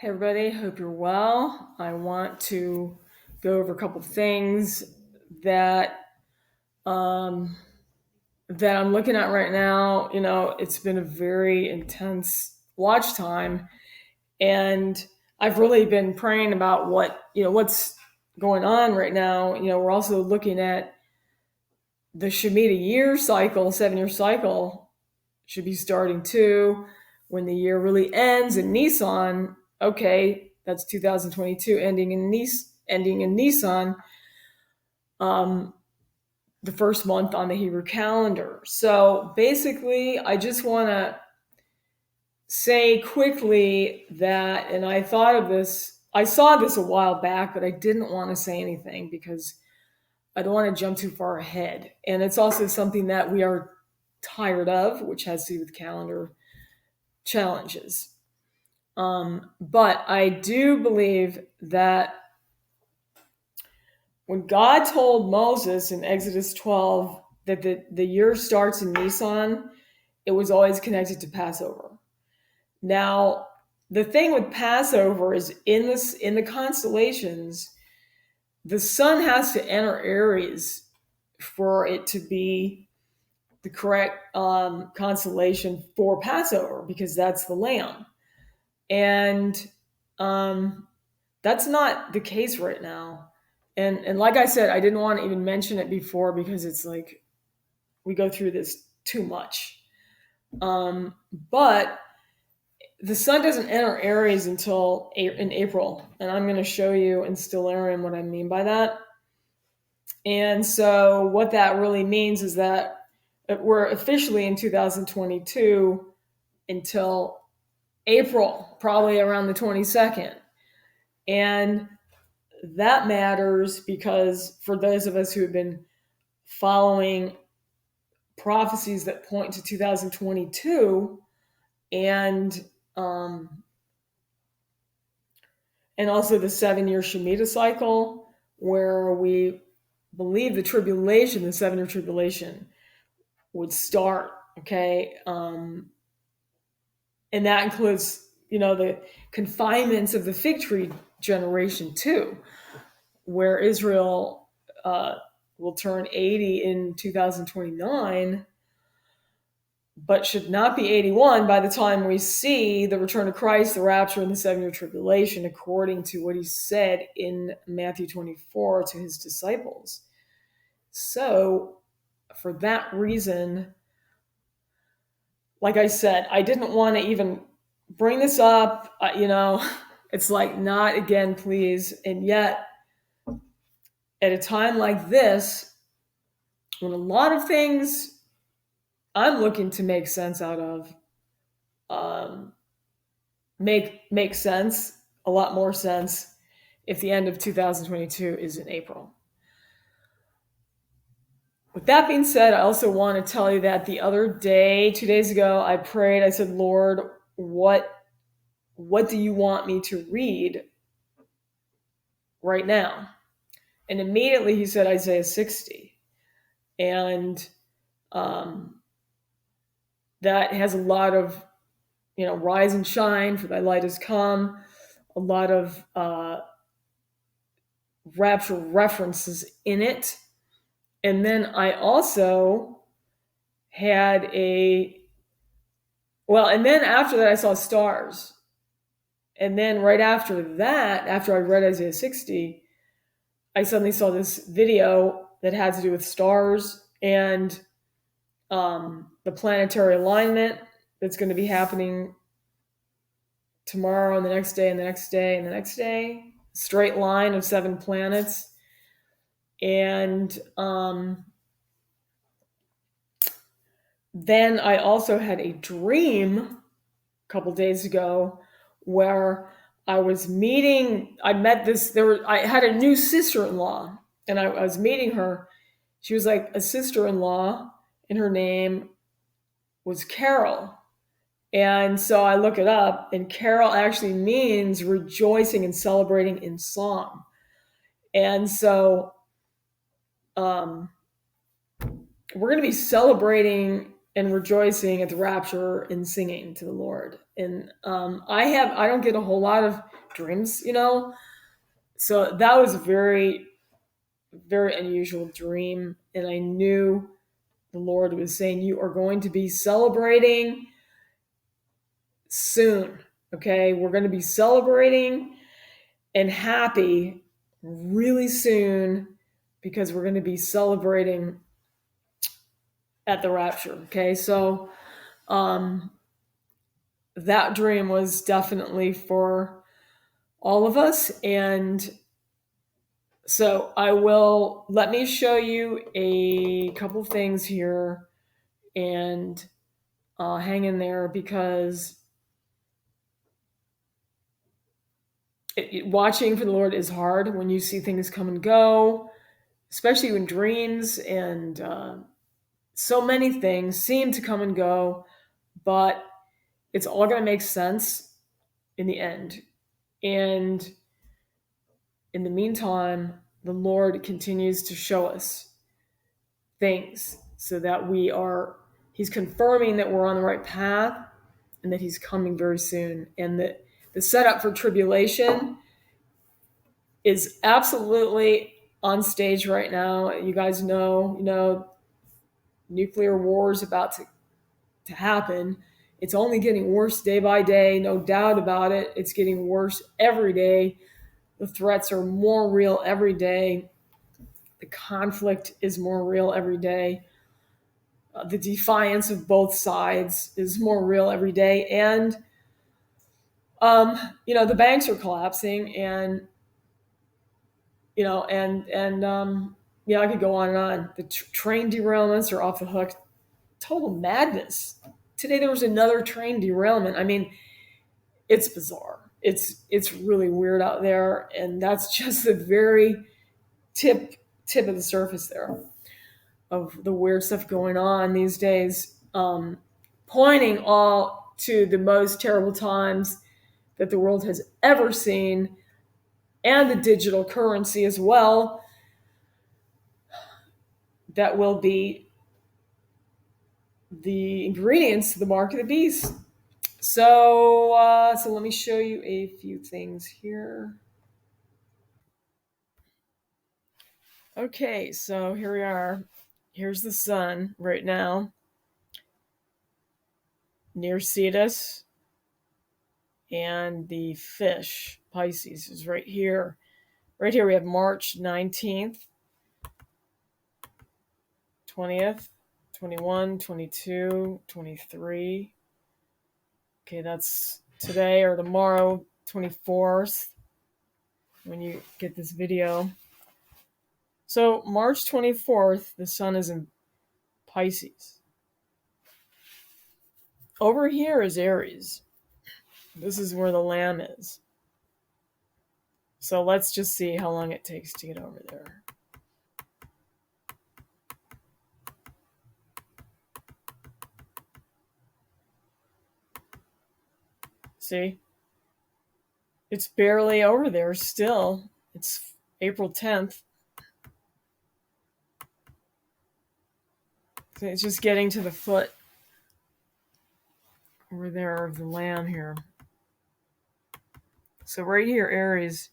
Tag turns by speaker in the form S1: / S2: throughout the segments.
S1: Hey everybody, hope you're well. I want to go over a couple of things that um, that I'm looking at right now. It's been a very intense watch time, and I've really been praying about what's going on right now. We're also looking at the Shemitah year cycle, 7-year cycle should be starting too when the year really ends in Nissan. Okay, that's 2022 ending in Nissan, um, the first month on the Hebrew calendar. So basically, I just want to say quickly that, and I thought of this, I saw this a while back, but I didn't want to say anything because I don't want to jump too far ahead. And it's also something that we are tired of, which has to do with calendar challenges. But I do believe that when God told Moses in Exodus 12 that the year starts in Nisan, it was always connected to Passover. Now, the thing with Passover is in the constellations, the sun has to enter Aries for it to be the correct constellation for Passover, because that's the lamb. And that's not the case right now. And like I said, I didn't want to even mention it before because it's like we go through this too much. But the sun doesn't enter Aries until in April, and I'm going to show you in Stellarium what I mean by that. And so what that really means is that we're officially in 2022 until April, probably around the 22nd. And that matters because for those of us who have been following prophecies that point to 2022 and um, and also the 7-year Shemitah cycle, where we believe the 7-year tribulation would start. Okay, and that includes the confinements of the fig tree generation too, where Israel will turn 80 in 2029, but should not be 81 by the time we see the return of Christ, the rapture, and the 7-year tribulation, according to what he said in Matthew 24 to his disciples. So, for that reason, like I said, I didn't want to even bring this up. It's like, not again, please. And yet, at a time like this, when a lot of things I'm looking to make sense out of make sense, a lot more sense, if the end of 2022 is in April. With that being said, I also want to tell you that the other day, 2 days ago, I prayed. I said, Lord, what do you want me to read right now? And immediately he said Isaiah 60. And that has a lot of, rise and shine, for thy light has come, a lot of rapture references in it. And then I also had and then after that I saw stars. And then right after that, after I read Isaiah 60, I suddenly saw this video that had to do with stars and the planetary alignment that's going to be happening tomorrow and the next day and the next day and the next day. Straight line of 7 planets. And then I also had a dream a couple days ago where I had a new sister-in-law, and I was meeting her. She was like a sister-in-law, and her name was Carol. And so I look it up, and Carol actually means rejoicing and celebrating in song. And so we're going to be celebrating and rejoicing at the rapture and singing to the Lord. And I don't get a whole lot of dreams, so that was a very, very unusual dream. And I knew the Lord was saying, you are going to be celebrating soon. Okay. We're going to be celebrating and happy really soon because we're going to be celebrating at the rapture. Okay. So, that dream was definitely for all of us. And so let me show you a couple things here and hang in there because watching for the Lord is hard when you see things come and go, especially in dreams. And so many things seem to come and go, but it's all going to make sense in the end. And in the meantime, the Lord continues to show us things so that He's confirming that we're on the right path and that He's coming very soon. And that the setup for tribulation is absolutely on stage right now. You guys know, nuclear war is about to happen. It's only getting worse day by day, no doubt about it. It's getting worse every day. The threats are more real every day. The conflict is more real every day. The defiance of both sides is more real every day. And, the banks are collapsing and, I could go on and on. The train derailments are off the hook. Total madness. Today there was another train derailment. I mean, it's bizarre. It's really weird out there. And that's just the very tip of the surface there of the weird stuff going on these days, pointing all to the most terrible times that the world has ever seen, and the digital currency as well, that will be the ingredients to the mark of the beast. So let me show you a few things here. Okay, so here we are. Here's the sun right now near Cetus, and the fish, Pisces, is right here. Right here we have March 19th, 20th, 21, 22, 23. Okay, that's today or tomorrow, 24th, when you get this video. So March 24th, the sun is in Pisces. Over here is Aries. This is where the lamb is. So let's just see how long it takes to get over there. See? It's barely over there still. It's April 10th. So it's just getting to the foot over there of the lamb here. So right here, Aries,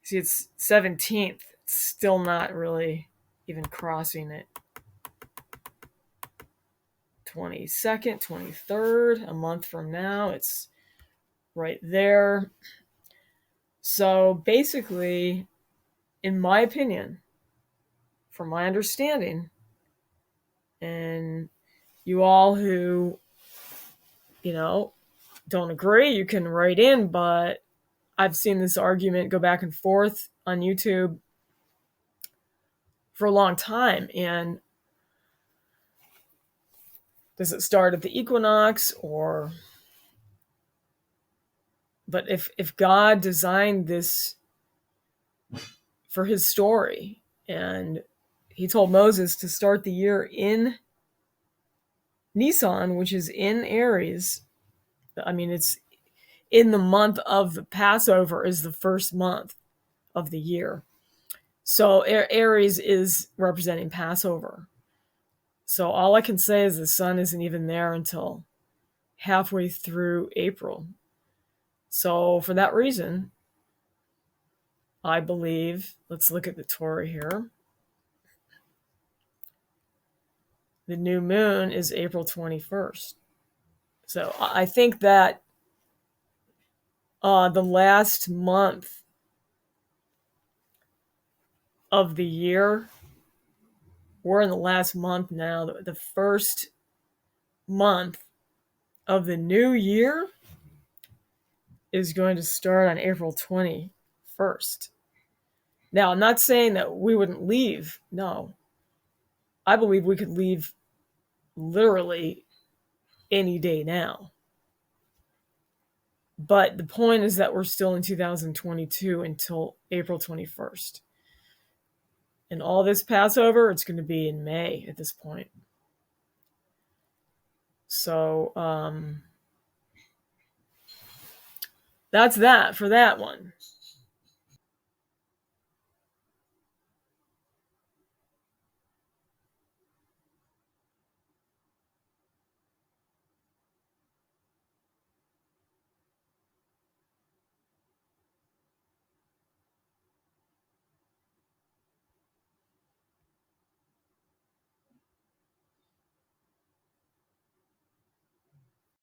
S1: see it's 17th. It's still not really even crossing it. 22nd, 23rd, a month from now, it's right there. So basically, in my opinion, from my understanding, and you all who, don't agree, you can write in, but I've seen this argument go back and forth on YouTube for a long time. And does it start at the equinox but if God designed this for his story, and he told Moses to start the year in Nisan, which is in Aries, I mean, it's in the month of the Passover is the first month of the year. So Aries is representing Passover. So all I can say is the sun isn't even there until halfway through April. So for that reason, I believe, let's look at the Torah here. The new moon is April 21st. So I think that the last month of the year, we're in the last month now, the first month of the new year is going to start on April 21st. Now, I'm not saying that we wouldn't leave. No. I believe we could leave literally any day now. But the point is that we're still in 2022 until April 21st. And all this Passover, it's going to be in May at this point. So that's that for that one.